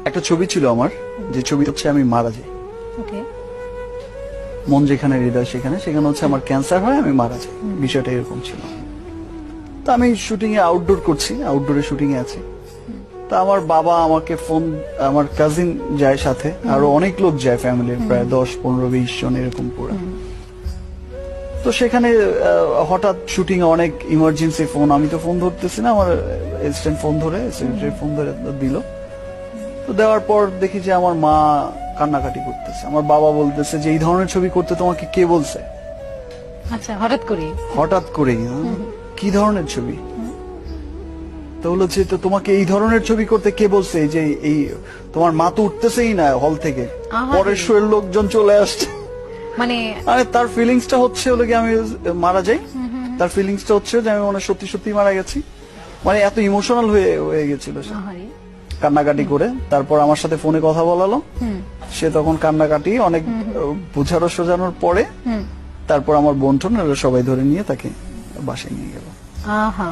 একটা ছবি ছিল আমার, যে ছবি হচ্ছে আমি মারা যাই, ওকে। মন যেখানে হৃদয় সেখানে, সেখানে হচ্ছে আমার ক্যান্সার হয়, আমি মারা যাই, বিষয়টা এরকম ছিল। তো আমি শুটিং এ আউটডোর করছি, আউটডোরে শুটিং এ আছি। তা আমার বাবা আমাকে ফোন, আমার কাজিন যায় সাথে, আরো অনেক লোক যায় ফ্যামিলির, প্রায় 10, 15, 20 জন এরকম পুরো। তো সেখানে হঠাৎ শুটিং এ অনেক ইমার্জেন্সি ফোন, আমি তো ফোন ধরতেছি না, আমার অ্যাসিস্ট্যান্ট ফোন ধরে, সেক্রেটারি ফোন ধরে দিল। তো দেওয়ার পর দেখি যে আমার মা কান্নাকাটি করতেছে, আমার বাবা বলতেছে যে এই ধরনের ছবি করতে তোমাকে কে বলছে? আচ্ছা, হঠাৎ করে? হঠাৎ করেই। কি ধরনের ছবি? তো হলো যে তো তোমাকে এই ধরনের ছবি করতে কে বলছে? এই যে এই তোমার মা তো উঠতেছেই না হল থেকে, আহারে। পরের শোয়ের লোকজন চলে আসছে। মানে আরে তার ফিলিংসটা হচ্ছে হলো কি আমি মারা যাই, তার ফিলিংসটা হচ্ছে যে আমি মনে হয় সত্যি সত্যি মারা গেছি, মানে এত ইমোশনাল হয়ে গেছিল সে, আহারে। কান্নাকাটি করে। তারপর আমার সাথে ফোনে কথা বলালো, সে তখন কান্নাকাটি অনেক বোঝানো সোজানোর পরে তারপর আমার বোন টোন এরা সবাই ধরে নিয়ে তাকে বাসায় নিয়ে গেল। আহা।